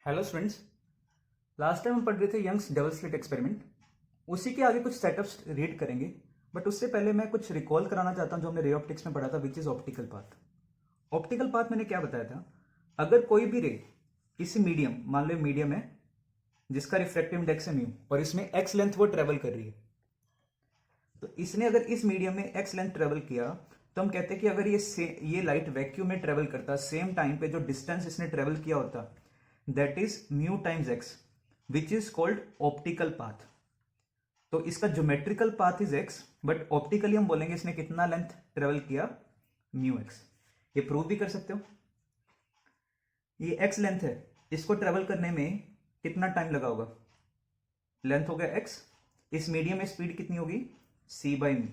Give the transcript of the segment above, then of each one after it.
Hello students. Last time हम पढ़ रहे थे यंग्स डबल स्लिट एक्सपेरिमेंट। उसी के आगे कुछ सेटअप्स रीड करेंगे, बट उससे पहले मैं कुछ रिकॉल कराना चाहता हूं जो हमने रे ऑप्टिक्स में पढ़ा था, which is optical path. Optical path मैंने क्या बताया था? अगर कोई भी रे किसी मीडियम, मान लो मीडियम है जिसका रिफ्रैक्टिव इंडेक्स है म्यू, और इसमें एक्स लेंथ वो ट्रेवल कर रही है, तो इसने अगर इस मीडियम में एक्स लेंथ ट्रेवल किया तो हम कहते हैं कि अगर ये लाइट वैक्यूम में ट्रेवल करता, सेम टाइम पे जो डिस्टेंस इसने ट्रेवल किया होता, that is mu times x, which is called optical path. तो इसका geometrical path is x, but optically हम बोलेंगे इसने कितना लेंथ ट्रेवल किया, म्यू एक्स। ये प्रूव भी कर सकते हो। ये एक्स लेंथ है, इसको ट्रेवल करने में कितना टाइम लगा होगा? लेंथ हो गया एक्स, इस मीडियम में स्पीड कितनी होगी? सी बाई म्यू।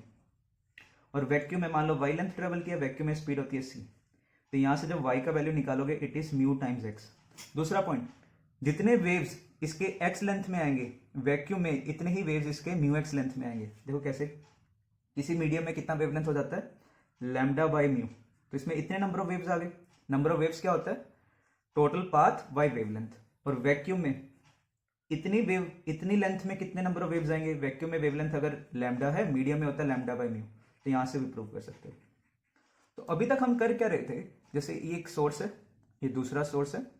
और वैक्यूम में मान लो वाई लेंथ ट्रेवल किया, वैक्यूम में स्पीड होती है सी, तो यहां से जब वाई का वैल्यू निकालोगे it is mu times x. दूसरा पॉइंट, जितने वेव्स इसके एक्स लेंथ में आएंगे वैक्यूम में, इतने ही वेव्स इसके म्यू एक्स लेंथ में आएंगे। देखो कैसे, किसी मीडियम में कितना वेवलेंथ हो जाता है? लैम्डा बाई म्यू, तो इसमें इतने नंबर ऑफ वेव्स आ गए। नंबर ऑफ वेव्स क्या होता है? Total path by wavelength. और वैक्यूम में इतनी लेंथ में कितने नंबर ऑफ वेव्स आएंगे? वैक्यूम में वेवलेंथ अगर लैम्डा है, मीडियम में होता है लैम्डा बाई म्यू, तो यहां से भी प्रूव कर सकते हो। तो अभी तक हम कर क्या रहे थे? जैसे ये एक सोर्स है, ये दूसरा सोर्स है,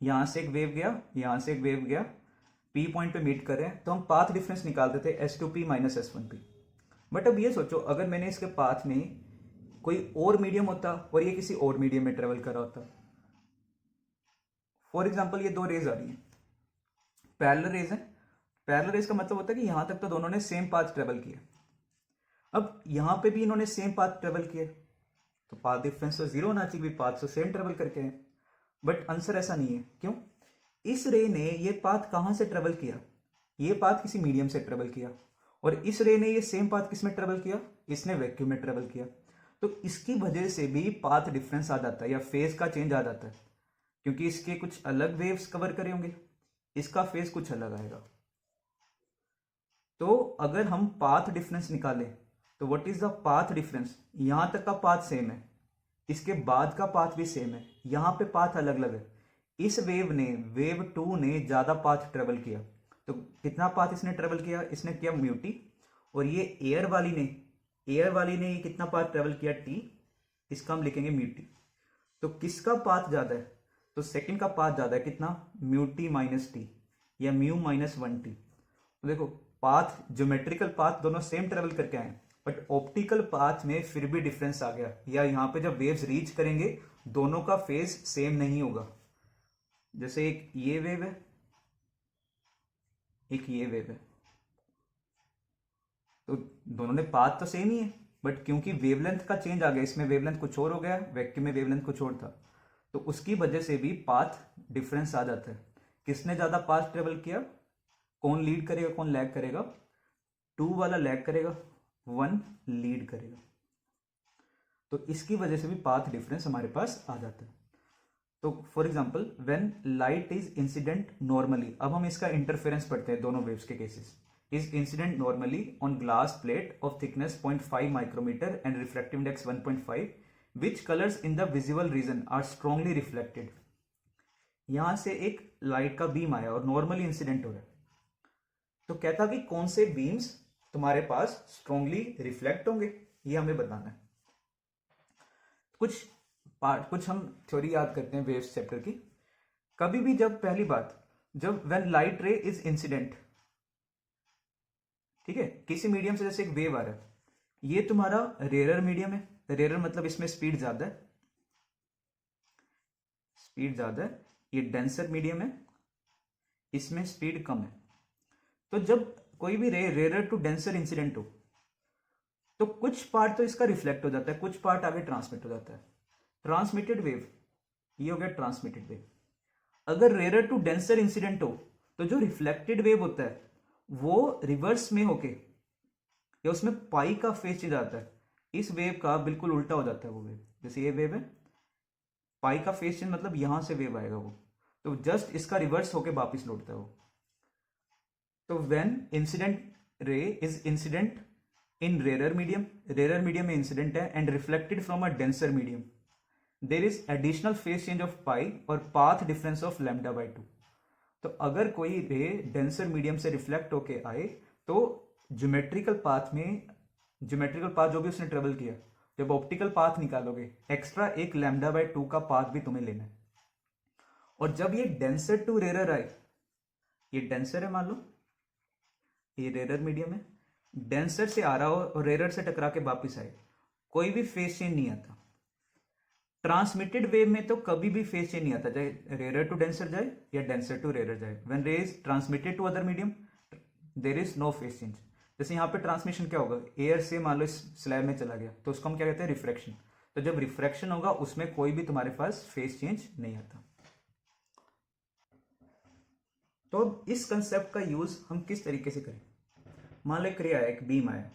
यहां से एक वेव गया, यहां से एक वेव गया, पी पॉइंट पे मीट कर रहे हैं, तो हम पाथ डिफरेंस निकालते थे S2P माइनस S1P। बट अब ये सोचो, अगर मैंने इसके पाथ में कोई और मीडियम होता और ये किसी और मीडियम में ट्रेवल कर रहा होता। फॉर एग्जाम्पल ये दो रेज आ रही है, पैरेलल रेज है। पैरेलल रेज का मतलब होता है कि यहां तक तो दोनों ने सेम पाथ ट्रेवल किया। अब यहां पे भी इन्होंने सेम पाथ ट्रेवल किया, तो पाथ डिफरेंस तो जीरो होना चाहिए, पाथ तो सेम ट्रेवल करके हैं। बट आंसर ऐसा नहीं है। क्यों? इस रे ने ये पाथ कहां से ट्रेवल किया? ये पाथ किसी मीडियम से ट्रेवल किया, और इस रे ने ये सेम पाथ किस में ट्रेवल किया? इसने वैक्यूम में ट्रेवल किया। तो इसकी वजह से भी पाथ डिफरेंस आ जाता है, या फेज का चेंज आ जाता है, क्योंकि इसके कुछ अलग वेव्स कवर करे होंगे, इसका फेज कुछ अलग आएगा। तो अगर हम पाथ डिफरेंस निकालें तो what is the path difference? यहां तक का पाथ सेम है, इसके बाद का पाथ भी सेम है, यहां पे पाथ अलग अलग है। इस वेव 2 ने ज्यादा पाथ ट्रेवल किया, तो कितना पाथ इसने ट्रेवल किया? इसने किया म्यू टी। और ये एयर वाली ने ये कितना पाथ ट्रेवल किया? टी। इसका हम लिखेंगे म्यू टी। तो किसका पाथ ज्यादा है? तो सेकंड का पाथ ज्यादा है, कितना? म्यू टी माइनस टी, या म्यू माइनस 1T। तो देखो, पाथ, ज्योमेट्रिकल पाथ दोनों सेम ट्रेवल करके आए, बट ऑप्टिकल पाथ में फिर भी डिफरेंस आ गया, या यहां पे जब वेव्स रीच करेंगे दोनों का फेज सेम नहीं होगा। जैसे एक ये वेव है, एक ये वेव है, तो दोनों ने पाथ तो सेम ही है, बट क्योंकि वेवलेंथ का चेंज आ गया, इसमें वेवलेंथ कुछ और हो गया, वैक्यूम में वेवलेंथ कुछ और था, तो उसकी वजह से भी पाथ डिफरेंस आ जाता है। किसने ज्यादा पाथ ट्रेवल किया? कौन लीड करेगा, कौन लैग करेगा? 2 वाला लैग करेगा, 1 लीड करेगा। तो इसकी वजह से भी पाथ डिफरेंस हमारे पास आ जाता है। तो for example, when light is incident normally, अब हम इसका इंटरफेरेंस पढ़ते हैं दोनों वेव्स के cases. Is incident normally on glass plate of thickness 0.5 micrometre and refractive index 1.5, which colours in the visible region are strongly reflected. यहां से एक लाइट का बीम आया और नॉर्मली इंसिडेंट हो रहा है, तो कहता कि कौन से बीम्स तुम्हारे पास स्ट्रांगली रिफ्लेक्ट होंगे, ये हमें बताना है। कुछ हम थ्योरी याद करते हैं वेव्स चैप्टर की। कभी भी जब, पहली बात, जब व्हेन लाइट रे इज इंसिडेंट, ठीक है, किसी मीडियम से जैसे एक वेव आ रहा है, ये तुम्हारा रेयर मीडियम है, रेयर मतलब इसमें स्पीड ज्यादा है, ये डेंसर मीडियम है, इसमें स्पीड कम है। तो जब कोई भी रे रेयर टू डेंसर इंसिडेंट हो, तो कुछ पार्ट तो इसका रिफ्लेक्ट हो जाता है, कुछ पार्ट आगे ट्रांसमिट हो जाता है। ट्रांसमिटेड वेव, ये हो गया ट्रांसमिटेड वेव। अगर रेयर टू डेंसर इंसिडेंट हो, तो जो रिफ्लेक्टेड वेव होता है वो रिवर्स में होके, या उसमें पाई का फेज चेंज आता है, इस वेव का बिल्कुल उल्टा हो जाता है वो वेव। जैसे ये वेव है, पाई का फेज चेंज मतलब यहां से वेव आएगा वो, तो जस्ट इसका रिवर्स होके वापिस लौटता है वो। तो when incident ray is incident in rare medium में इंसिडेंट है and reflected from a denser medium, there is additional phase change of pi और path difference of lambda by 2। तो अगर कोई रे डेंसर मीडियम से रिफ्लेक्ट होके आए तो ज्योमेट्रिकल पाथ जो भी उसने ट्रेवल किया, जब ऑप्टिकल पाथ निकालोगे एक्स्ट्रा एक लैम्डा बाय 2 का पाथ भी तुम्हें लेना है। और जब ये डेंसर टू रेरर आए, ये डेंसर है मान लो, ये रेरर मीडियम है, डेंसर से आ रहा हो और रेरर से टकरा के वापिस आए, कोई भी फेज चेंज नहीं आता। ट्रांसमिटेड वेव में तो कभी भी फेज चेंज नहीं आता, चाहे रेरर टू डेंसर जाए या डेंसर टू रेरर जाए। When ray is transmitted to other medium there is no phase change. जैसे यहाँ पे ट्रांसमिशन क्या होगा, एयर से मान लो इस स्लैब में चला गया तो उसको हम क्या कहते हैं, रिफ्रैक्शन। तो जब रिफ्रैक्शन होगा उसमें कोई भी तुम्हारे पास फेज चेंज नहीं आता। तो अब इस कंसेप्ट का यूज हम किस तरीके से करें। मान लो एक रे आया, एक बीम आया,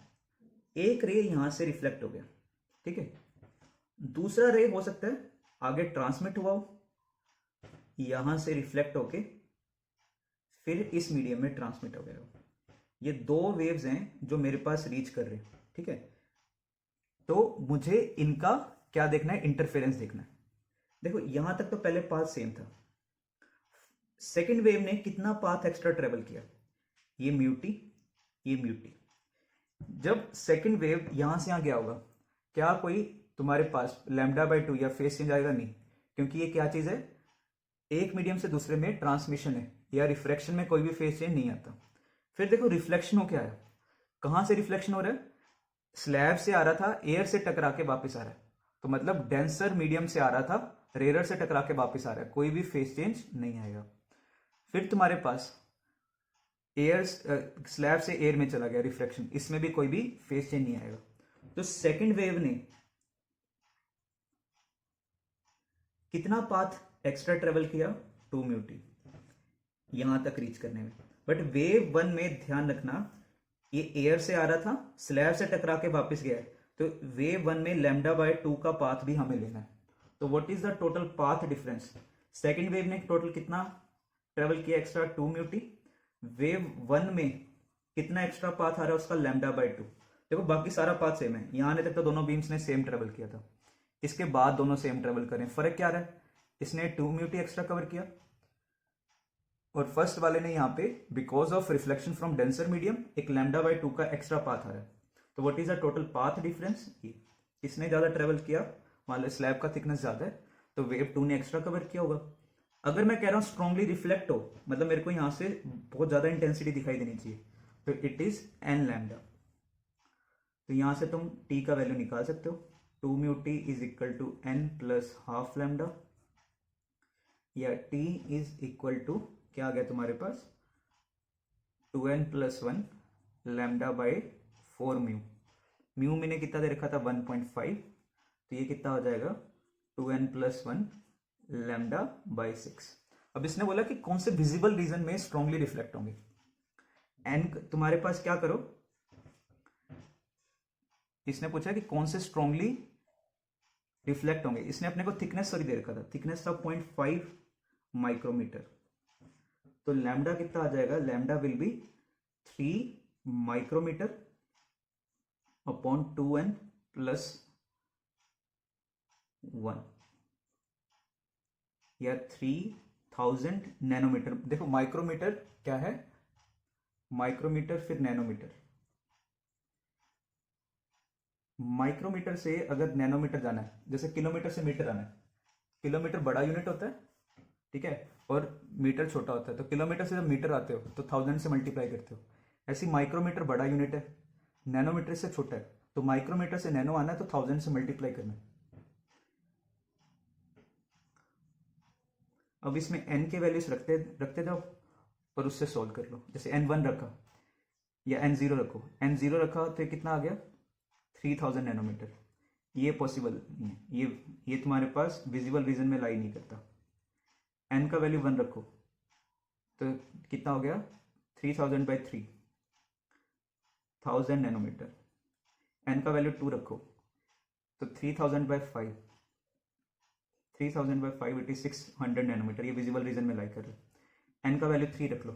एक रे यहां से रिफ्लेक्ट हो गया, ठीक है, दूसरा रे हो सकता है आगे ट्रांसमिट हुआ हो, यहां से रिफ्लेक्ट होके फिर इस मीडियम में ट्रांसमिट हो गया हो। ये दो वेव्स हैं जो मेरे पास रीच कर रहे हैं, ठीक है। तो मुझे इनका क्या देखना है, इंटरफेरेंस देखना है। देखो यहां तक तो पहले पाथ सेम था, सेकेंड वेव ने कितना पाथ एक्स्ट्रा ट्रेवल किया, ये म्यूटी, ये म्यूटी। जब सेकेंड वेव यहां से यहां गया होगा, क्या कोई तुम्हारे पास लैम्डा बाय 2 या फेज चेंज आएगा? नहीं, क्योंकि ये क्या चीज है, एक मीडियम से दूसरे में ट्रांसमिशन है, या रिफ्रैक्शन में कोई भी फेज चेंज नहीं आता। फिर देखो रिफ्लेक्शन हो क्या है, कहां से रिफ्लेक्शन हो रहा है, स्लैब से आ रहा था, एयर से टकरा के वापस आ रहा है, तो मतलब डेंसर मीडियम से आ रहा था, रेरर से टकरा के वापस आ रहा है, कोई भी फेज चेंज नहीं आएगा। फिर तुम्हारे पास एयर, स्लैब से एयर में चला गया, रिफ्लेक्शन, इसमें भी कोई भी फेज चेंज नहीं आएगा। तो सेकेंड वेव ने कितना पाथ एक्स्ट्रा ट्रेवल किया, 2 म्यूटी, यहां तक रीच करने में। बट वेव 1 में ध्यान रखना, ये एयर से आ रहा था, स्लैब से टकरा के वापस गया है, तो वेव 1 में लैम्डा बाय 2 का पाथ भी हमें लेना है। तो what is the total path difference, second wave ने टोटल कितना ट्रेवल किया एक्स्ट्रा, 2 म्यूटी, वेव 1 में कितना एक्स्ट्रा पाथ आ रहा है उसका, लैम्डा बाय 2। देखो बाकी सारा पाथ सेम है, यहां आने तक तो दोनों बीम्स ने सेम ट्रेवल किया था, इसके बाद दोनों सेम ट्रेवल करें, फर्क क्या रहा है, इसने 2 म्यूटी एक्स्ट्रा कवर किया और फर्स्ट वाले ने यहाँ पे because of reflection from denser medium एक लैम्डा बाय 2 का एक्स्ट्रा पाथ आ रहा है। तो what is the total path difference, किसने ज्यादा ट्रेवल किया, मान लो स्लैब का थिकनेस ज्यादा है तो वेव 2 ने एक्स्ट्रा कवर किया होगा। अगर मैं कह रहा हूं स्ट्रांगली रिफ्लेक्ट हो, मतलब मेरे को यहां से बहुत ज्यादा इंटेंसिटी दिखाई देनी चाहिए, तो इट इज एन लैम्डा। तो यहां से तुम टी का वैल्यू निकाल सकते हो, 2 mu T is equal to N plus half lambda, या टी इज इक्वल टू क्या आ गया तुम्हारे पास, 2n plus 1 lambda by 4 mu. Mu मैंने कितना दे रखा था, 1.5, तो ये कितना हो जाएगा, 2n प्लस 1 लैम्डा बाय 6। अब इसने बोला कि कौन से विजिबल रीजन में स्ट्रांगली रिफ्लेक्ट होंगे। एन तुम्हारे पास क्या करो, इसने पूछा कि कौन से स्ट्रांगली रिफ्लेक्ट होंगे, इसने अपने को थिकनेस सॉरी दे रखा था, थिकनेस था 0.5 माइक्रोमीटर, तो लैम्डा कितना आ जाएगा, lambda will be 3 micrometre upon 2n plus 1, या 3000 नैनोमीटर। देखो माइक्रोमीटर क्या है, माइक्रोमीटर फिर नैनोमीटर, माइक्रोमीटर से अगर नैनोमीटर जाना है, जैसे किलोमीटर से मीटर आना है, किलोमीटर बड़ा यूनिट होता है, ठीक है, और मीटर छोटा होता है, तो किलोमीटर से जब मीटर आते हो तो 1000 से मल्टीप्लाई करते हो, ऐसी माइक्रोमीटर बड़ा यूनिट है, नैनोमीटर से छोटा है, तो माइक्रोमीटर से नैनो आना है तो 1000 से मल्टीप्लाई करना है। अब इसमें n के वैल्यूज रखते जाओ और उससे सॉल्व कर लो, जैसे n1 रखा या n0 रखो, n0 रखा तो ये कितना आ गया, 3000 नैनोमीटर। ये पॉसिबल नहीं है, ये तुम्हारे पास विजिबल रीजन में लाई नहीं करता। n का वैल्यू 1 रखो तो कितना हो गया, 3000 बाई 3, 1000 नैनोमीटर। n का वैल्यू 2 रखो तो 3000 by 5, 3000 by 5 it is 600 nanometre, ये विजिबल रीजन में लाई कर रहे हो। n का वैल्यू 3 रख लो,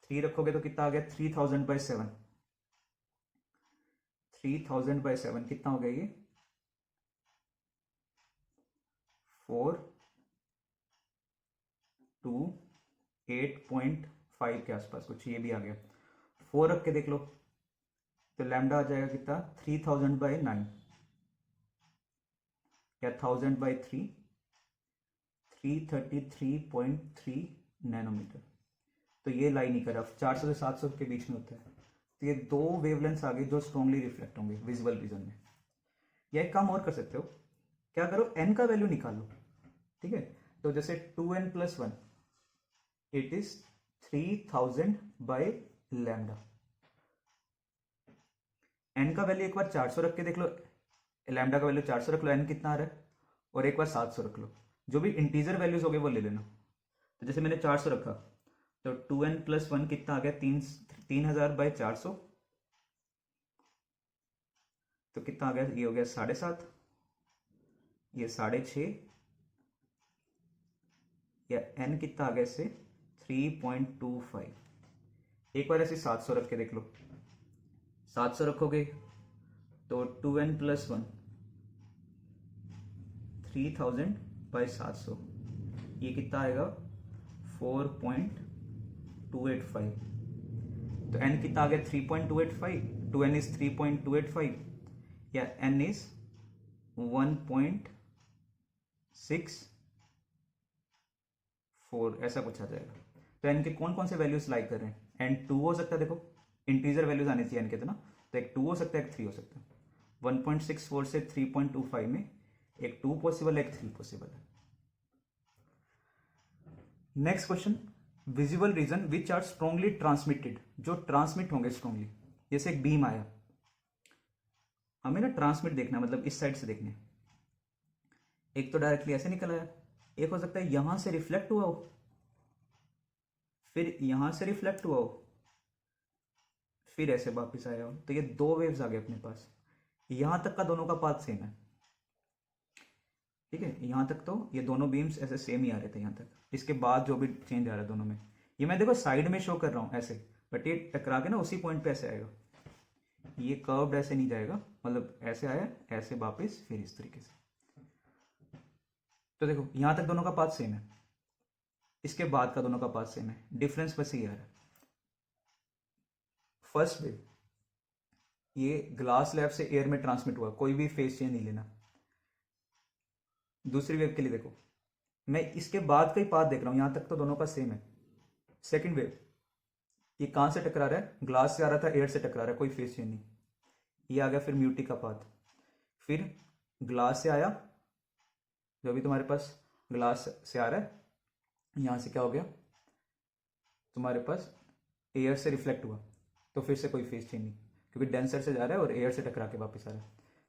3 रखोगे तो कितना आ गया, 3000 बाई 7, 3000 बाई 7 कितना हो गया, ये 4 2 8.5 के आसपास कुछ, ये भी आ गया। 4 रख के देख लो तो लैम्डा आ जाएगा कितना, 3000/9 या 1000/3, 333.3 नैनोमीटर। तो ये लाइन ही कर 400 से 700 के बीच में होता है। तो ये दो वेवलेंथ्स आ गए जो स्ट्रांगली रिफ्लेक्ट होंगे विजिबल रीजन में। या एक काम और कर सकते हो, क्या करो, n का वैल्यू निकाल लो, ठीक है। तो जैसे 2n+1 इट इज 3000/λ। n का वैल्यू एक बार 400 रख के देख लो, लैम्डा का वैल्यू 400 रख लो, n कितना आ रहा है, और एक बार 700 रख लो, जो भी इंटीजर वैल्यूज हो गए वो ले लेना। तो जैसे मैंने 400 रखा तो 2n+1 कितना आ गया, 3000/400, तो कितना आ गया, ये हो गया 7.5, ये 6.5, या n कितना आ गया इससे 3.25। एक बार ऐसे 700 रख के देख लो, 700 रखोगे तो 2n+1 3000/700, ये कितना आएगा 4.285। तो n कितना आ गया 3.285, 2n इज 3.285, या n इज 1.64, ऐसा कुछ आ जाएगा। तो n के कौन कौन से वैल्यूज लाइक कर रहे हैं, n 2 हो सकता है, देखो इंटीजर वैल्यूज आने चाहिए n के, ना तो एक 2 हो सकता है, एक 3 हो सकता है। 1.64 से 3.25 में एक 2 पॉसिबल है, एक 3 पॉसिबल है। Next question, visible region which are strongly transmitted, जो ट्रांसमिट होंगे स्ट्रांगली। जैसे एक बीम आया, हमें ना ट्रांसमिट देखना, मतलब इस साइड से देखने। एक तो डायरेक्टली ऐसे निकल आया, एक हो सकता है यहां से रिफ्लेक्ट हुआ हो, फिर यहां से रिफ्लेक्ट हुआ हो, फिर ऐसे वापस आया हो। तो ये दो वेव्स आ गए अपने पास। यहां तक का दोनों का पाथ सेम है, ठीक है। यहां तक तो ये दोनों बीम्स ऐसे सेम ही आ रहे थे यहां तक। इसके बाद जो भी चेंज आ रहा है दोनों में, ये मैं देखो साइड में शो कर रहा हूं ऐसे, बट ये टकरा के ना उसी पॉइंट पे ऐसे आएगा। ये कर्व्ड ऐसे नहीं जाएगा, मतलब ऐसे आया, ऐसे वापस, फिर इस तरीके से। तो देखो यहां तक दोनों का पाथ सेम है, इसके बाद का दोनों का पाथ सेम है, डिफरेंस बस ये आ रहा है। फर्स्ट वेव ये ग्लास स्लैब से एयर में ट्रांसमिट हुआ, कोई भी फेस चेंज नहीं लेना। दूसरी वेव के लिए देखो, मैं इसके बाद का ही पाथ देख रहा हूं, यहां तक तो दोनों का सेम है। सेकंड वेव, ये कहां से टकरा रहा है, ग्लास से आ रहा था, एयर से टकरा रहा है, कोई फेस चेंज नहीं। ये आ गया फिर म्यूटी का पाथ, फिर ग्लास से आया, जो भी तुम्हारे पास ग्लास से आ रहा है, यहां से क्या हो गया तुम्हारे पास, एयर से रिफ्लेक्ट हुआ, तो फिर से कोई फेस चेंज नहीं, क्योंकि डेंसर से जा रहा है और एयर से टकरा के वापस आ रहा है।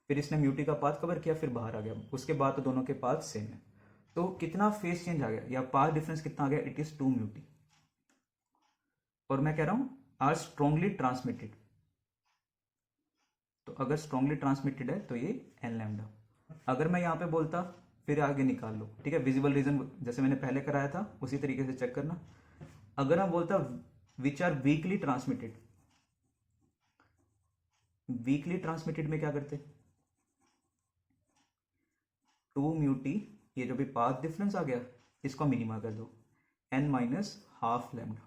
फिर इसने म्यूटी का पाथ कवर किया, फिर बाहर आ गया। उसके बाद तो दोनों के पाथ सेम है। तो कितना फेस चेंज आ गया या पाथ डिफरेंस कितना आ गया, इट इज 2 म्यूटी। और मैं कह रहा हूं आर स्ट्रांगली ट्रांसमिटेड, तो अगर स्ट्रांगली ट्रांसमिटेड है तो ये एन लैम्डा। अगर मैं यहां पे बोलता, फिर आगे निकाल लो, ठीक है। विजिबल रीजन जैसे मैंने पहले कराया था उसी तरीके से चेक करना। अगर हम बोलता which are weakly transmitted, weakly transmitted में क्या करते, 2 म्यूटी, ये जो भी पाथ डिफरेंस आ गया इसको मिनिमा कर दो, n माइनस हाफ लैम्डा।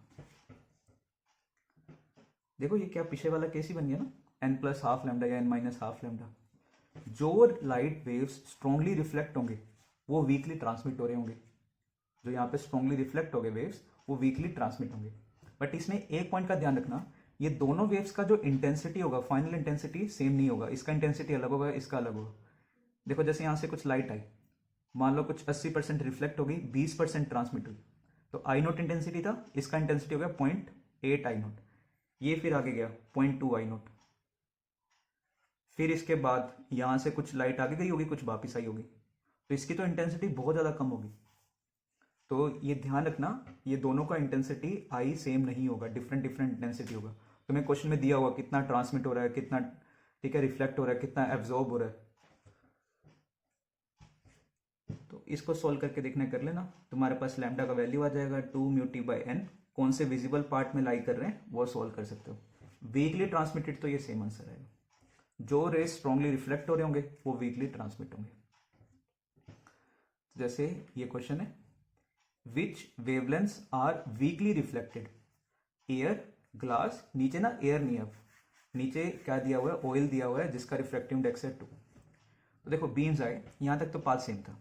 देखो ये क्या पीछे वाला केस ही बन गया ना, n प्लस हाफ लैम्डा या n माइनस हाफ लैम्डा। जो लाइट वेव्स स्ट्रांगली रिफ्लेक्ट होंगे वो वीकली ट्रांसमिट हो रहे होंगे, जो यहाँ पे स्ट्रांगली रिफ्लेक्ट हो गए वेव्स वो वीकली ट्रांसमिट होंगे। बट इसमें एक पॉइंट का ध्यान रखना, ये दोनों वेव्स का जो इंटेंसिटी होगा, फाइनल इंटेंसिटी सेम नहीं होगा। इसका इंटेंसिटी अलग होगा, इसका अलग होगा। देखो जैसे यहाँ से कुछ लाइट आई, मान लो कुछ 80% रिफ्लेक्ट होगी, 20% ट्रांसमिट हुई, तो आई नोट इंटेंसिटी था, इसका इंटेंसिटी हो गया 0.8 आई नोट, ये फिर आगे गया 0.2 आई नोट। फिर इसके बाद यहां से कुछ लाइट आगे गई होगी, कुछ वापिस आई होगी, तो इसकी तो इंटेंसिटी बहुत ज़्यादा कम होगी। तो ये ध्यान रखना, ये दोनों का इंटेंसिटी आई सेम नहीं होगा, डिफरेंट डिफरेंट इंटेंसिटी होगा। तो मैं क्वेश्चन में दिया हुआ कितना ट्रांसमिट हो रहा है, कितना ठीक है रिफ्लेक्ट हो रहा है, कितना एब्जॉर्ब हो रहा है। तो इसको सॉल्व करके देखना, कर लेना, तुम्हारे पास लैम्डा का वैल्यू आ जाएगा 2 म्यूटी बाई एन। कौन से विजिबल पार्ट में लाई कर रहे हैं वो सॉल्व कर सकते हो। वीकली ट्रांसमिटेड तो ये सेम आंसर आएगा, जो रेज स्ट्रांगली रिफ्लेक्ट हो रहे होंगे वो वीकली ट्रांसमिट होंगे। जैसे ये क्वेश्चन है, which wavelengths are weakly reflected, air, glass, नीचे ना एयर नहीं है, अब नीचे क्या दिया हुआ है, ऑयल दिया हुआ है जिसका रिफ्लेक्टिव इंडेक्स है 2। तो देखो बीम्स आए, यहाँ तक तो पाथ सेम था,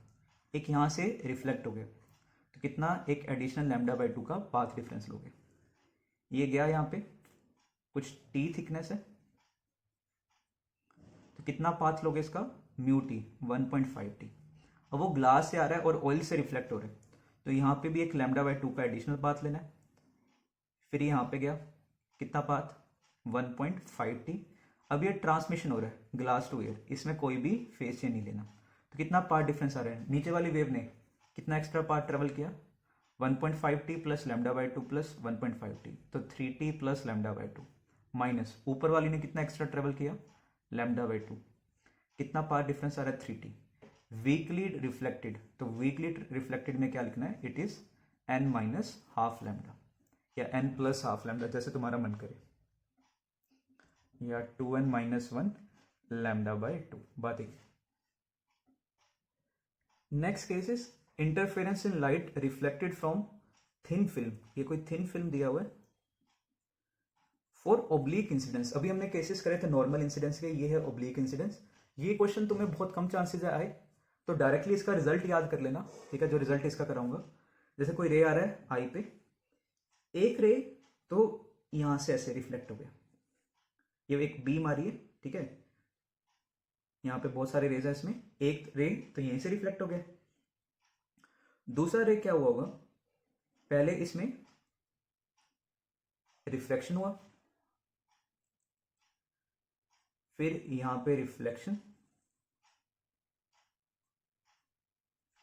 एक यहाँ से रिफ्लेक्ट हो गया, तो कितना, एक एडिशनल लैम्डा बाई 2 का पाथ डिफरेंस लोगे। ये गया यहाँ पे, कुछ टी थिकनेस है, तो कितना पाथ लोगे इसका, म्यू टी 1.5 टी। अब वो ग्लास से आ रहा है और ऑयल से रिफ्लेक्ट हो रहा है, तो यहाँ पे भी एक लैम्डा बाई 2 का एडिशनल पाथ लेना है। फिर यहाँ पे गया कितना पाथ, 1.5 टी। अब ये ट्रांसमिशन हो रहा है ग्लास टू एयर, इसमें कोई भी फेज चेंज नहीं लेना, तो कितना पार्ट डिफरेंस आ रहा है, नीचे वाली वेव ने कितना एक्स्ट्रा पार्ट ट्रेवल किया, 1.5 T plus lambda by 2 plus 1.5 T, तो 3 T plus lambda by 2 minus ऊपर वाली ने कितना एक्स्ट्रा ट्रेवल किया, लैम्डा बाई 2, कितना पार्ट डिफरेंस आ रहा है, 3 टी। वीकली रिफ्लेक्टेड, तो वीकली रिफ्लेक्टेड में क्या लिखना है, it is n minus half lambda या n प्लस हाफ लैम्डा, जैसे तुम्हारा मन करे, या 2n माइनस 1 लैम्डा बाई 2, बात एक। Next case is interference in light reflected from thin film, ये कोई थिन फिल्म दिया हुआ है, फॉर ओब्लिक इंसिडेंस। अभी हमने केसेस करे थे नॉर्मल इंसिडेंस के, ये है ओब्लिक इंसिडेंस। ये क्वेश्चन तुम्हें बहुत कम चांसेस आए, तो डायरेक्टली इसका रिजल्ट याद कर लेना, ठीक है, जो रिजल्ट इसका कराऊंगा। जैसे कोई रे आ रहा है आई पे, एक रे तो यहां से ऐसे रिफ्लेक्ट हो गया, ये एक बीम आ रही है, ठीक है, यहां पे बहुत सारे रेज है, इसमें एक रे तो यहीं से रिफ्लेक्ट हो गया। दूसरा रे क्या हुआ होगा, पहले इसमें रिफ्लेक्शन हुआ, फिर यहां पे रिफ्लेक्शन,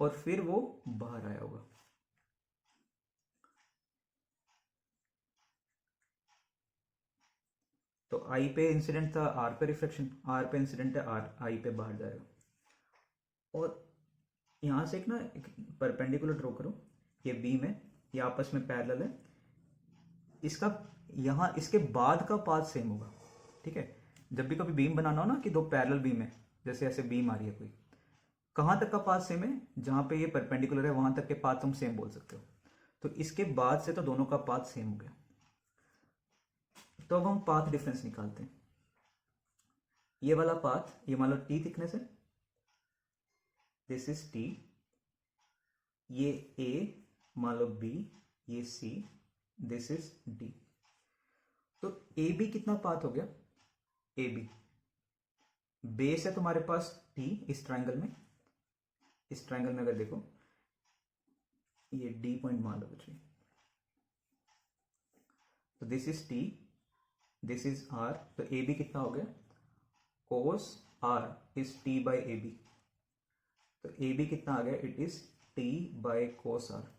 और फिर वो बाहर आया होगा। तो आई पे इंसिडेंट था, आर पे रिफ्लेक्शन, आर पे इंसिडेंट है, आर आई पे बाहर जाएगा। और यहां से एक ना एक परपेंडिकुलर ड्रॉ करो, ये बीम है, ये आपस में पैरेलल है, इसका यहां इसके बाद का पाथ सेम होगा, ठीक है। जब भी कभी बीम बनाना हो ना कि दो पैरेलल बीम है, जैसे ऐसे बीम आ रही है कोई, कहां तक का पाथ सेम है, जहां पे ये परपेंडिकुलर है वहां तक के पाथ तुम सेम बोल सकते हो। तो इसके बाद से तो दोनों का पाथ सेम हो गया, तो अब हम पाथ डिफरेंस निकालते हैं। ये वाला पाथ, ये मान लो टी थिकनेस है, दिस इज टी, ये ए मान लो बी, ये सी, दिस इज डी। तो ए बी कितना पाथ हो गया, ए बी बेस है तुम्हारे पास टी, इस ट्राइंगल में, इस ट्राइंगल में अगर देखो ये डी पॉइंट मान लो कुछ भी, तो this is T, this is R, तो ए बी कितना हो गया, cos R is T by A B, तो ए बी कितना आ गया, it is T by cos R.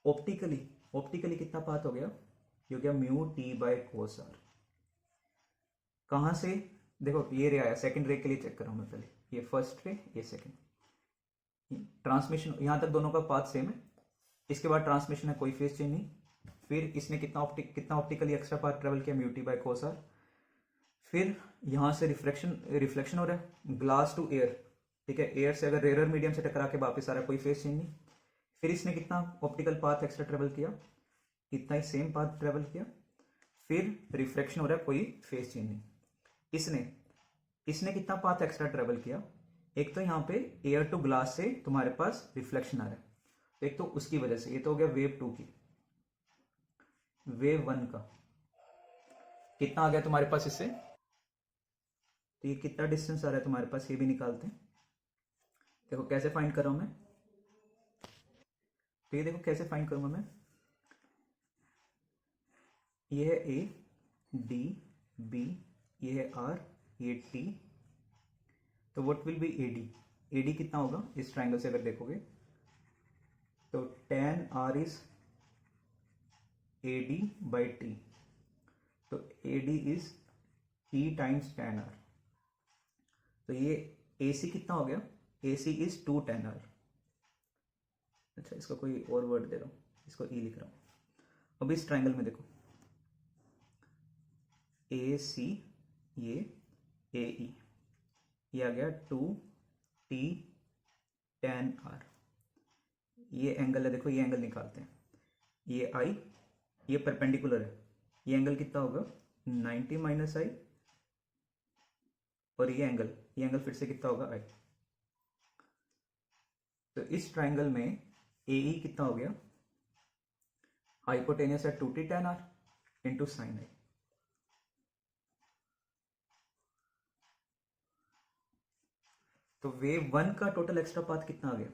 Optically, optically कितना पाथ हो गया, ये हो गया mu T by cos R. कहां से, देखो ये रे आया, सेकंड रे के लिए चेक कर रहा हूं मैं पहले, ये फर्स्ट रे, ये सेकंड, ट्रांसमिशन यहां तक दोनों का पाथ सेम है, इसके बाद ट्रांसमिशन है, कोई फेज चेंज नहीं। फिर इसने कितना ऑप्टिकली एक्स्ट्रा पाथ ट्रेवल किया, mu T by cos are. फिर यहां से रिफ्लेक्शन हो रहा है ग्लास टू एयर, ठीक है, एयर से अगर रेयर मीडियम से टकरा के वापस आ रहा है, कोई फेज चेंज नहीं। फिर इसने कितना ऑप्टिकल पाथ एक्स्ट्रा ट्रेवल किया, इतना ही सेम पाथ ट्रेवल किया। फिर रिफ्लेक्शन हो रहा है, कोई फेज चेंज नहीं। इसने कितना पाथ एक्स्ट्रा ट्रेवल किया, एक तो यहाँ पे एयर टू ग्लास से तुम्हारे पास रिफ्लेक्शन आ रहा है, तो एक तो उसकी वजह से, ये तो हो गया वेव 2 की, वेव 1 का कितना आ गया तुम्हारे पास इससे, तो ये कितना डिस्टेंस आ रहा है तुम्हारे पास, ये भी निकालते हैं। देखो कैसे फाइंड कर रहा हूं मैं, तो ये देखो कैसे फाइंड करूंगा मैं, ये है ए, डी, बी, ये है आर, ये टी, तो what will be AD, AD कितना होगा इस ट्राइंगल से अगर देखोगे, तो tan r is AD by T, तो AD is T times tan r, तो ये AC कितना हो गया, AC इज 2 tan r। अच्छा इसका कोई और वर्ड दे रहा हूं, इसको E लिख रहा हूं। अब इस ट्राइंगल में देखो AC, ये AE, ये आ गया 2 T tan r, ये एंगल है, देखो ये एंगल निकालते हैं, ये आई, ये परपेंडिकुलर है, ये एंगल कितना होगा 90 माइनस आई, और ये एंगल फिर से कितना होगा आई। तो इस ट्राइंगल में ए ई कितना हो गया, हाइपोटेनियस है 2t tan r into sine i. तो वेव 1 का टोटल एक्स्ट्रा पाथ कितना आ गया,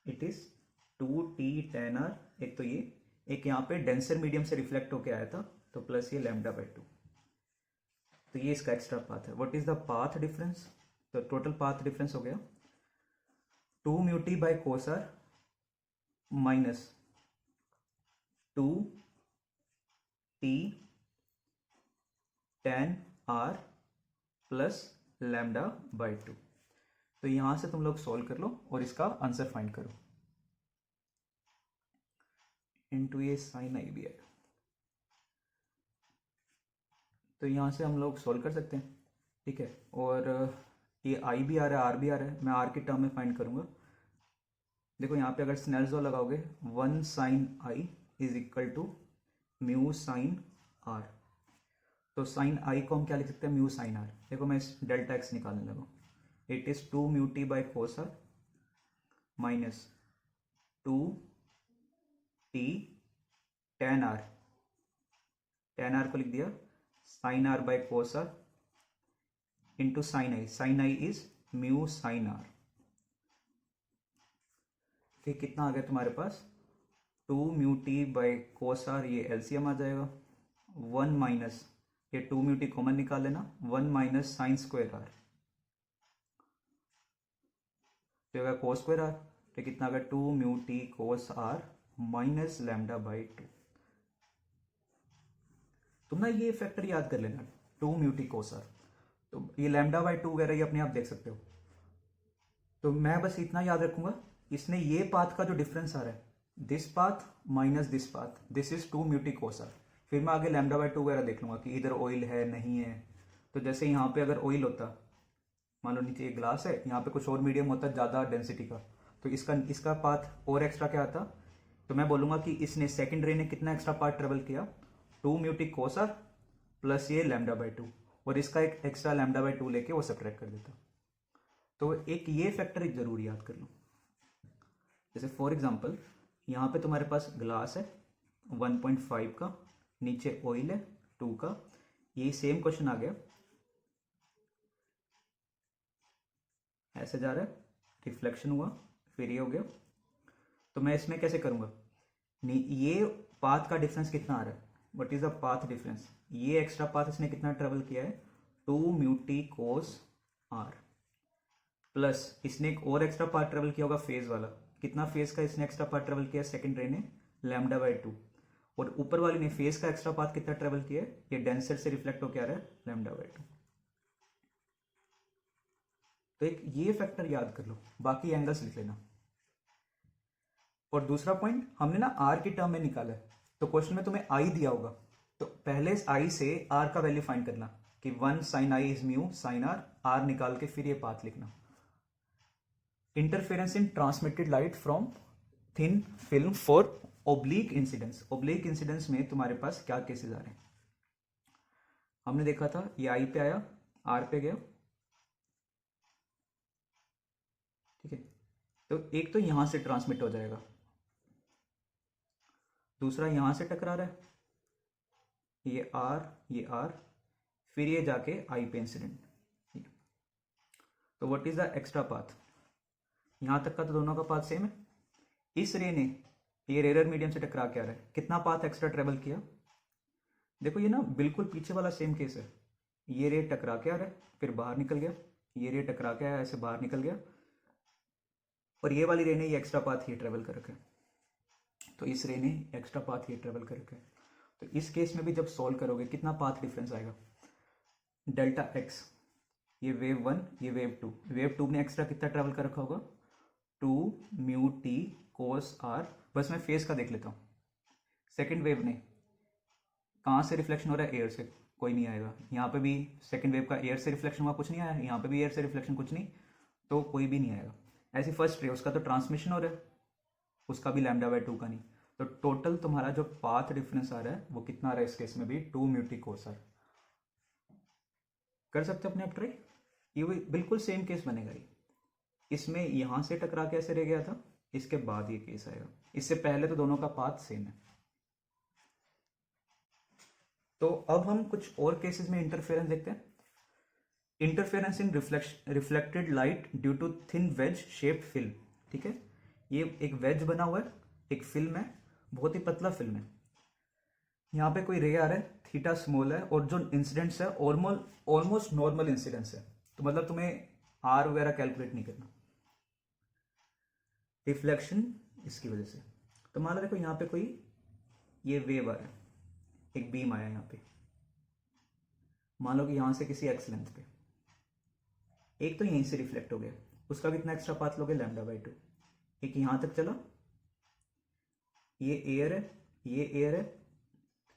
it is 2t tan r, एक तो ये, एक यहाँ पे डेंसर मीडियम से रिफ्लेक्ट होके आया था, तो प्लस ये λ/2, तो ये इसका एक्स्ट्रा पाथ है। What is the path difference, तो टोटल पाथ डिफरेंस हो गया 2 mu t by cos r minus 2 t tan r plus λ/2। तो यहां से तुम लोग सॉल्व कर लो और इसका आंसर फाइंड करो। इनटू ये साइन आई भी आएगा, तो यहाँ से हम लोग सॉल्व कर सकते हैं, ठीक है। और ये आई भी आ रहा है, आर भी आ रहा है, मैं आर की टर्म में फाइंड करूँगा। देखो यहाँ पे अगर स्नेल्स लॉ लगाओगे 1 sine I is equal to mu sine R, तो साइन आई को हम क्या लिख सकते हैं, म्यू साइन आर। देखो मैं इस डेल्टा एक्स निकालने लगा, it is 2 mu T by cos r minus 2 t tan r, tan r को लिख दिया sine r by cos r into sine I is mu sine r. फिर कितना आ गया तुम्हारे पास 2 mu T by cos r, ये एलसीएम आ जाएगा, 1 माइनस ये 2 म्यू टी कॉमन निकाल लेना, 1 माइनस साइन स्क्वायर आर, तो होगा कोस स्क्वायर आर, तो कितना आ गया 2 mu t cos r minus λ/2। तुम ना ये फैक्टर याद कर लेना 2 म्यू टी कोस आर, तो ये λ/2 वगैरह ये अपने आप देख सकते हो। तो मैं बस इतना याद रखूंगा, इसने ये पाथ का जो डिफरेंस आ रहा है, this path minus this path, this is 2 mu t cos are. फिर मैं आगे λ/2 वगैरह देख लूंगा कि इधर ऑयल है नहीं है। तो जैसे यहाँ पे अगर ऑयल होता, मान लो नीचे एक ग्लास है, यहाँ पे कुछ और मीडियम होता ज़्यादा डेंसिटी का, तो इसका पाथ और एक्स्ट्रा क्या आता, तो मैं बोलूँगा कि इसने सेकंड रे ने कितना एक्स्ट्रा पाथ ट्रेवल किया, 2 mu t cos are plus ये λ/2, और इसका एक एक्स्ट्रा λ/2 लेके वो सब्ट्रैक्ट कर देता। तो एक ये फैक्टर एक जरूर याद कर लो। जैसे फॉर एग्जांपल यहाँ पे तुम्हारे पास ग्लास है 1.5 का, नीचे ऑयल है 2 का, ये सेम क्वेश्चन आ गया, ऐसे जा रहा है, रिफ्लेक्शन हुआ, फिर ये हो गया, तो मैं इसमें कैसे करूँगा, नहीं ये पाथ का डिफरेंस कितना आ रहा है, what is the path difference, ये एक्स्ट्रा पाथ इसने कितना ट्रेवल किया है 2 mu t cos are, plus इसने एक और एक्स्ट्रा पार्ट ट्रेवल किया होगा फेज वाला, कितना फेज का इसने एक्स्ट्रा पार्ट ट्रेवल किया सेकंड रे ने λ/2, और ऊपर वाली ने फेज का एक्स्ट्रा पार्ट कितना ट्रेवल किया है, ये डेंसर से रिफ्लेक्ट होकर आ रहा है λ/2। तो एक ये फैक्टर याद कर लो, बाकी एंगल्स लिख लेना। और दूसरा पॉइंट हमने ना आर की टर्म में निकाला है, तो क्वेश्चन में तुम्हें आई दिया होगा, तो पहले आई से आर का वैल्यू फाइंड करना कि 1 sine I is mu sine r निकाल के फिर ये पाथ लिखना। Interference in transmitted light from thin film for oblique incidence. Oblique incidence में तुम्हारे पास क्या केसेस आ रहे हैं, हमने देखा था ये आई पे आया, आर पे गया, ठीक है। तो एक तो यहां से ट्रांसमिट हो जाएगा, दूसरा यहां से टकरा रहा है, ये आर, फिर ये जाके आई पे इंसिडेंट। तो what is the extra path, यहां तक का तो दोनों का पाथ सेम है। इस रे ने ये रेयर मीडियम से टकरा के आ रहा है, कितना पाथ एक्स्ट्रा ट्रेवल किया, देखो ये ना बिल्कुल पीछे वाला सेम केस है, ये रे टकरा के आ रहा है, फिर बाहर निकल गया, ये रे टकरा के आया, ऐसे बाहर निकल गया, और ये वाली रे ने ये एक्स्ट्रा पाथ ये ट्रेवल कर रखा है, तो इस रे ने एक्स्ट्रा पाथ ये ट्रेवल कर रखा है। तो इस केस में भी जब सॉल्व करोगे कितना पाथ डिफरेंस आएगा, डेल्टा एक्स, ये वेव 1 ये वेव 2 ने एक्स्ट्रा कितना ट्रेवल कर रखा होगा 2 म्यू टी कोस आर। बस मैं फेस का देख लेता हूँ, सेकेंड वेव ने कहाँ से रिफ्लेक्शन हो रहा है, एयर से, कोई नहीं आएगा, यहाँ पे भी सेकेंड वेव का एयर से रिफ्लेक्शन हुआ, कुछ नहीं आया, यहाँ पे भी एयर से रिफ्लेक्शन कुछ नहीं, तो कोई भी नहीं आएगा। ऐसी फर्स्ट रे उसका तो ट्रांसमिशन हो रहा है, उसका भी λ/2 का नहीं। तो टोटल तुम्हारा जो पाथ डिफरेंस आ रहा है वो कितना आ रहा है इस केस में भी 2 μt cos r। कर सकते हो अपने आप ट्राई, ये बिल्कुल सेम केस बनेगा। ये इसमें यहां से टकरा के ऐसे रह गया था, इसके बाद ये केस आएगा, इससे पहले तो दोनों का पाथ सेम है। तो अब हम कुछ और केसेस में इंटरफेरेंस देखते हैं। Interference in reflected light due to thin wedge shaped film. ठीक है, ये एक वेज बना हुआ है, एक फिल्म है, बहुत ही पतला फिल्म है। यहाँ पे कोई रे आ रहा है, थीटा स्मॉल है, और जो इंसिडेंट्स है ऑलमोस्ट नॉर्मल इंसिडेंट्स है। तो मतलब तुम्हें आर वगैरह कैलकुलेट नहीं करना। रिफ्लेक्शन इसकी वजह से, तो मान लो देखो यहाँ पे कोई ये वेव आ रहा है, एक बीम आया यहाँ पे, मान लो कि यहाँ से किसी एक्स लेंथ पे, एक तो यहीं से रिफ्लेक्ट हो गया, उसका कितना एक्स्ट्रा पाथ लोगे λ/2। एक यहाँ तक चला, ये एयर है, ये एयर है,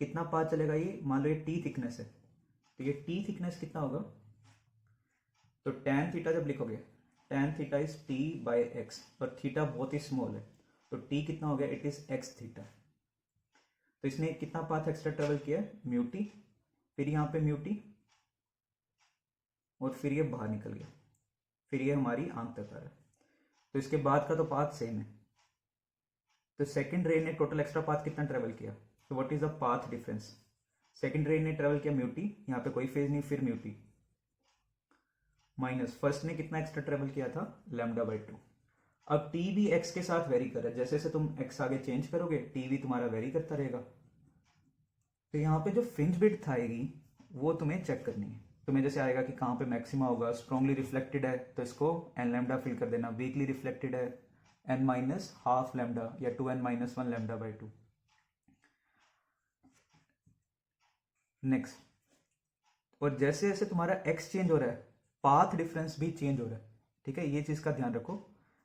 कितना पाथ चलेगा ये, मान लो ये टी थिकनेस है, तो ये टी थिकनेस कितना होगा, तो tan थीटा जब लिखोगे tan थीटा इज t/x, और थीटा बहुत ही स्मॉल है, तो t कितना हो गया, इट इज x थीटा। तो इसने कितना पाथ एक्स्ट्रा ट्रेवल किया, μt, फिर यहाँ पे μt, और फिर ये बाहर निकल गया, फिर ये हमारी आंख तक आ रहा है। तो इसके बाद का तो पाथ सेम है। तो सेकंड रे ने टोटल एक्स्ट्रा पाथ कितना ट्रेवल किया, तो what is the path difference, second रे ने ट्रेवल किया μt, यहाँ पे कोई फेज नहीं, फिर μt माइनस फर्स्ट ने कितना एक्स्ट्रा ट्रेवल किया था λ/2। अब t भी x के साथ वेरी कर रहा है, जैसे जैसे तुम x आगे चेंज करोगे t भी तुम्हारा वेरी करता रहेगा। तो यहाँ पे जो फ्रिंज विड्थ आएगी वो तुम्हें चेक करनी है। तुम्हें जैसे आएगा कि कहाँ पे मैक्सिमा होगा, स्ट्रॉन्गली रिफ्लेक्टेड है तो इसको n लैम्डा फिल कर देना, वीकली रिफ्लेक्टेड है n माइनस हाफ लैम्डा या 2n माइनस 1 λ/2। नेक्स्ट, और जैसे जैसे तुम्हारा x चेंज हो रहा है पाथ डिफरेंस भी चेंज हो रहा है। ठीक है, ये चीज का ध्यान रखो,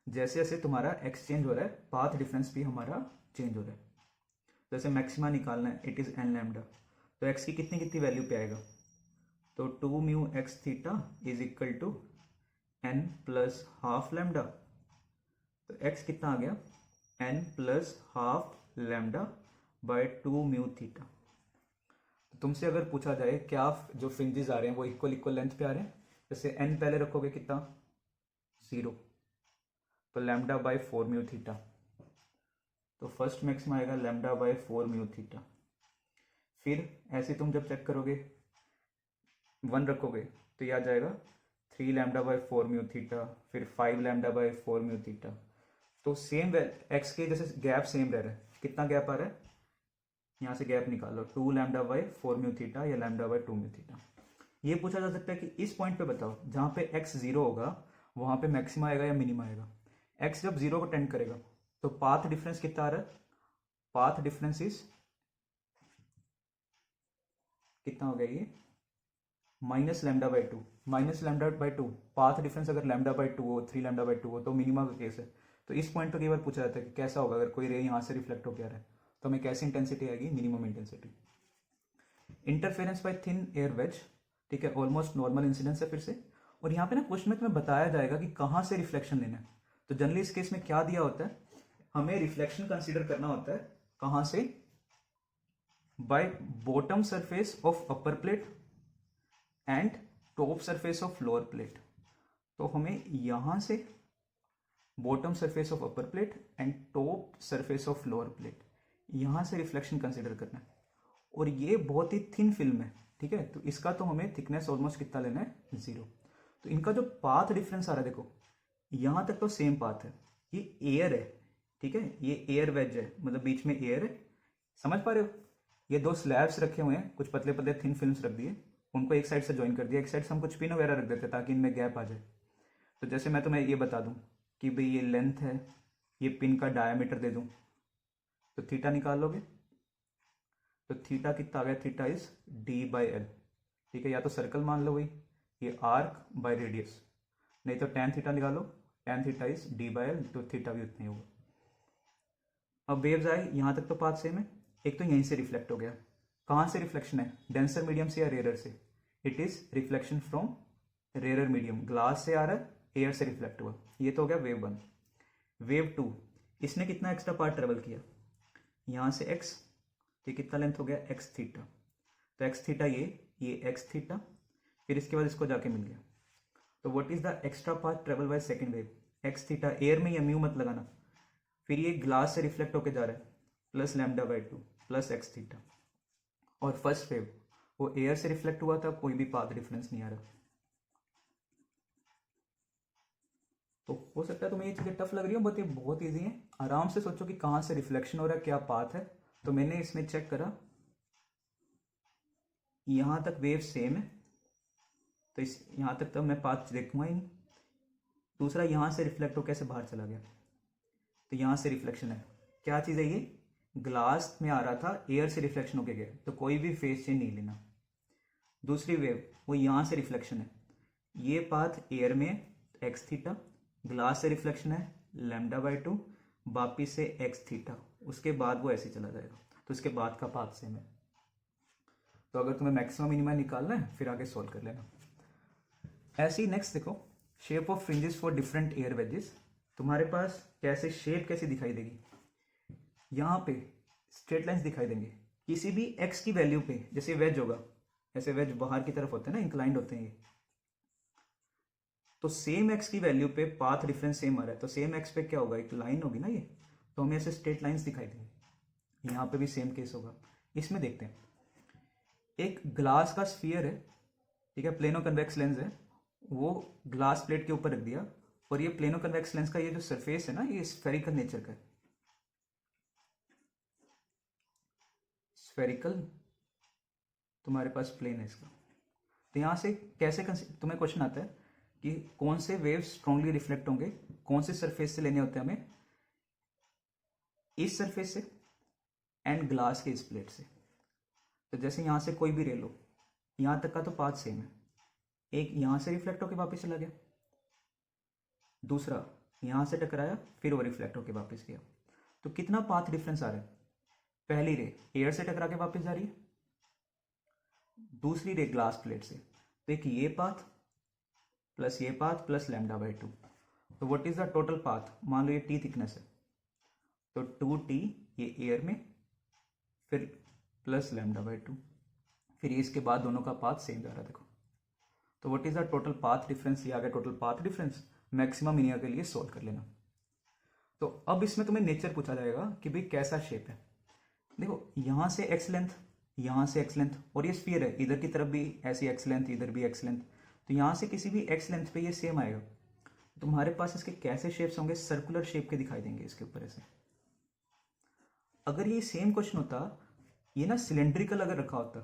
जैसे जैसे तुम्हारा x चेंज हो रहा है पाथ डिफरेंस भी हमारा चेंज हो रहा है। जैसे मैक्सिमा निकालना है, इट इज n लैम्डा, तो x की कितनी कितनी वैल्यू पे आएगा, तो 2 mu x theta is equal to n plus half lambda. तो x कितना आ गया, n plus half lambda by 2 mu theta. तो तुमसे अगर पूछा जाए क्या जो फ्रिंजेस आ रहे हैं वो इक्वल लेंथ पे आ रहे हैं, जैसे n पहले रखोगे कितना 0, तो लैम्डा बाय 4 म्यू थीटा, तो फर्स्ट मैक्सिमा आएगा लैम्डा बाय 4 म्यू थीटा। फिर ऐसे तुम जब चेक करोगे 1 रखोगे तो ये आ जाएगा 3 लैम्डा बाय 4 म्यू थीटा, फिर 5 लैम्डा बाय 4 म्यू थीटा। तो सेम एक्स के जैसे गैप सेम रह रहा है, कितना गैप आ रहा है, यहाँ से गैप निकाल लो 2 लैम्डा बाय 4 म्यू थीटा या लैम्डा बाय 2 म्यू थीटा। ये पूछा जा सकता है कि इस पॉइंट पे बताओ जहाँ पे x 0 होगा वहाँ पे मैक्सिमा आएगा या मिनिमा आएगा। x जब 0 को टेंड करेगा तो पाथ डिफरेंस कितना आ रहा है, पाथ डिफरेंस इज कितना हो गया ये माइनस λ/2, माइनस λ/2। पाथ डिफरेंस अगर λ/2 हो, 3 λ/2 हो तो मिनिमा का केस है। तो इस पॉइंट पे कई बार पूछा जाता है कि कैसा होगा अगर कोई रे यहाँ से रिफ्लेक्ट होकर आ रहा है, तो हमें कैसी इंटेंसिटी आएगी, minimum intensity. Interference by thin air wedge, ठीक है, ऑलमोस्ट नॉर्मल इंसिडेंस है फिर से। और यहाँ पे ना क्वेश्चन में तुम्हें बताया जाएगा कि कहाँ से रिफ्लेक्शन लेना है। तो जनरली इस केस में क्या दिया होता है, हमें रिफ्लेक्शन कंसीडर करना होता है कहाँ से, by bottom surface of upper plate and top surface of lower plate. तो हमें यहां से bottom surface of upper plate and top surface of lower plate, यहां से रिफ्लेक्शन कंसीडर करना है। और ये बहुत ही थिन फिल्म है, ठीक है, तो इसका तो हमें थिकनेस ऑलमोस्ट कितना लेना है, 0। तो इनका जो पाथ डिफरेंस आ रहा है देखो, यहां तक तो सेम पाथ है, ये एयर है, ठीक है, ये एयर वेज है, मतलब बीच में एयर है, समझ पा रहे हो। ये 2 स्लैब्स रखे हुए हैं, कुछ पतले पतले थिन फिल्म्स रख दिए, उनको एक साइड से ज्वाइन कर दिया, एक साइड से हम कुछ पिन वगैरह रख देते ताकि इनमें गैप आ जाए। तो जैसे मैं तुम्हें ये बता दूं कि भाई ये लेंथ है, ये पिन का डायमीटर दे दूं, तो थीटा निकाल लोगे, तो थीटा कितना आ गया, थीटा इज d/l, ठीक है, या तो सर्कल मान लो भाई, ये आर्क बाय रेडियस, नहीं तो tan थीटा निकालो, tan थीटा इज d/l, तो थीटा भी उतना ही होगा। अब वेव्स आए, यहां तक तो पाथ सेम है, एक तो यहीं से रिफ्लेक्ट हो गया, कहां से रिफ्लेक्शन है, डेंसर मीडियम से या रेयर से, it is reflection from rare medium, glass से आ रहा है, एयर से रिफ्लेक्ट हुआ, ये तो हो गया वेव 1। वेव 2, इसने कितना एक्स्ट्रा पार्ट ट्रेवल किया, यहाँ से x, तो ये कितना लेंथ हो गया x थीटा, तो x थीटा ये x थीटा, फिर इसके बाद इसको जाके मिल गया। तो what is the extra path travel by second wave, x theta, air में ये म्यू मत लगाना, फिर ये ग्लास से रिफ्लेक्ट होके जा रहा है plus lambda by 2 plus x theta, और फर्स्ट वेव वो एयर से रिफ्लेक्ट हुआ था, कोई भी पाथ डिफरेंस नहीं आ रहा। तो हो सकता है तुम्हें ये चीज़ें टफ लग रही हो, बट ये बहुत ईजी है। आराम से सोचो कि कहाँ से रिफ्लेक्शन हो रहा है, क्या पाथ है। तो मैंने इसमें चेक करा, यहाँ तक वेव सेम है, तो इस यहाँ तक तो मैं पाथ देखूंगा ही नहीं। दूसरा, यहाँ से रिफ्लेक्ट हो कैसे बाहर चला गया, तो यहाँ से रिफ्लेक्शन है। क्या चीज़ है ये, ग्लास में आ रहा था, एयर से रिफ्लेक्शन होके गया, तो कोई भी फेस चेंज नहीं लेना। दूसरी वेव वो यहाँ से रिफ्लेक्शन है, ये पाथ एयर में एक्स थीटा, ग्लास से रिफ्लेक्शन है लैम्डा बाई 2, वापिस से एक्स थीटा, उसके बाद वो ऐसे चला जाएगा, तो उसके बाद का पाथ सेम है। तो अगर तुम्हें मैक्सिमम मिनिमा निकालना है फिर आगे सॉल्व कर लेना। ऐसे ही नेक्स्ट देखो, shape of fringes for different air wages. तुम्हारे पास कैसे शेप कैसी दिखाई देगी, यहाँ पे स्ट्रेट लाइंस दिखाई देंगे किसी भी एक्स की वैल्यू पे। जैसे वेज होगा, ऐसे वेज बाहर की तरफ होते हैं ना, इंक्लाइंड होते हैं ये, तो सेम एक्स की वैल्यू पे पाथ डिफरेंस सेम आ रहा है, तो सेम एक्स पे क्या होगा, एक लाइन होगी ना ये, तो हमें ऐसे स्ट्रेट लाइंस दिखाई देंगे। यहाँ पे भी सेम केस होगा। इसमें देखते हैं, एक ग्लास का स्फीयर है, ठीक है, प्लेनो कन्वेक्स लेंस है, वो ग्लास प्लेट के ऊपर रख दिया, और ये प्लेनो कन्वेक्स लेंस का ये जो सरफेस है ना, ये स्फेरिकल नेचर का है, स्फेरिकल तुम्हारे पास प्लेन है इसका। तो यहाँ से कैसे तुम्हें क्वेश्चन आता है कि कौन से वेव्स स्ट्रांगली रिफ्लेक्ट होंगे, कौन से सरफेस से लेने होते हैं हमें, इस सरफेस से एंड ग्लास के इस प्लेट से। तो जैसे यहाँ से कोई भी रे लो, यहाँ तक का तो पाथ सेम है, एक यहाँ से रिफ्लेक्ट होकर वापस चला गया, दूसरा यहाँ से टकराया फिर वो रिफ्लेक्ट होकर वापस गया, तो कितना पाथ डिफरेंस आ रहा है। पहली रे एयर से टकरा के वापस जा रही है, दूसरी रे ग्लास प्लेट से, तो एक ये पाथ प्लस लैम्डा बाई 2, तो what is the total path. मान लो ये टी थिकनेस है, तो 2t ये एयर में, फिर प्लस लैम्डा बाई 2, फिर इसके बाद दोनों का पाथ सेम जा रहा है। देखो, तो what is the total path difference, ये आ गया total path difference. Maximum minima के लिए सोल्व कर लेना। तो अब इसमें तुम्हें नेचर पूछा जाएगा कि भाई कैसा शेप है। देखो, यहाँ से एक्स लेंथ, यहाँ से एक्स लेंथ, और ये स्फीयर है, इधर की तरफ भी ऐसी एक्स लेंथ, इधर भी एक्स लेंथ, तो यहाँ से किसी भी एक्स लेंथ पे ये सेम आएगा। तुम्हारे पास इसके कैसे शेप्स होंगे, सर्कुलर शेप के दिखाई देंगे इसके ऊपर ऐसे। अगर ये सेम क्वेश्चन होता, ये ना सिलेंड्रिकल अगर रखा होता,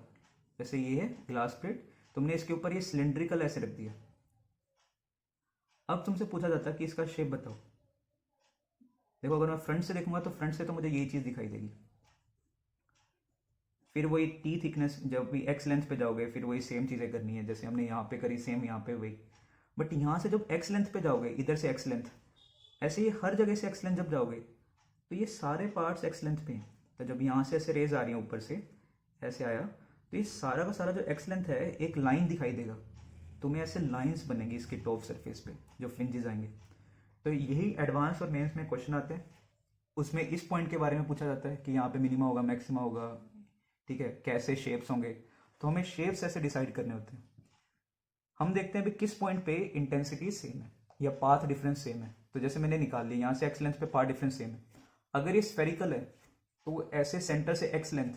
जैसे ये है ग्लास प्लेट, तुमने इसके ऊपर ये सिलेंड्रिकल ऐसे रख दिया, अब तुमसे पूछा जाता कि इसका शेप बताओ। देखो, अगर मैं फ्रंट से देखूंगा तो फ्रंट से तो मुझे यही चीज दिखाई देगी, फिर वही टी थिकनेस, जब भी एक्स लेंथ पे जाओगे फिर वही सेम चीज़ें करनी है, जैसे हमने यहाँ पे करी सेम यहाँ पे वही। बट यहाँ से जब एक्स लेंथ पे जाओगे, इधर से एक्स लेंथ, ऐसे ही हर जगह से एक्स लेंथ जब जाओगे, तो ये सारे पार्ट्स एक्स लेंथ पे हैं। तो जब यहाँ से ऐसे रेज आ रही हैं ऊपर से, ऐसे आया, तो ये सारा का सारा जो एक्स लेंथ है एक लाइन दिखाई देगा, तुम्हें ऐसे लाइन्स बनेंगी इसकी टॉप सरफेस पे जो फ्रिंजेस आएंगे। तो यही एडवांस और मेंस में क्वेश्चन आते हैं, उसमें इस पॉइंट के बारे में पूछा जाता है कि यहाँ पे मिनिमा होगा, मैक्सिमा होगा, ठीक है, कैसे शेप्स होंगे। तो हमें शेप्स ऐसे डिसाइड करने होते हैं। हम देखते हैं भी किस पॉइंट पे इंटेंसिटी सेम है या पाथ डिफरेंस सेम है। तो जैसे मैंने निकाल लिया, यहाँ से एक्स लेंथ पे पाथ डिफरेंस सेम है। अगर ये स्फेरिकल है तो ऐसे सेंटर से एक्स लेंथ,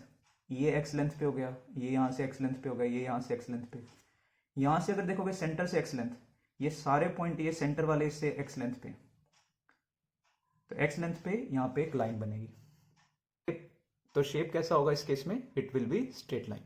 ये एक्स लेंथ पे हो गया, ये यहाँ से एक्स लेंथ पे हो गया, ये यहाँ से एक्स लेंथ पे। यहाँ से अगर देखोगे सेंटर से एक्स लेंथ, ये सारे पॉइंट ये सेंटर वाले से एक्स लेंथ पे, तो एक्स लेंथ पे यहाँ पे एक लाइन बनेगी। तो शेप कैसा होगा इस केस में, it will be straight line.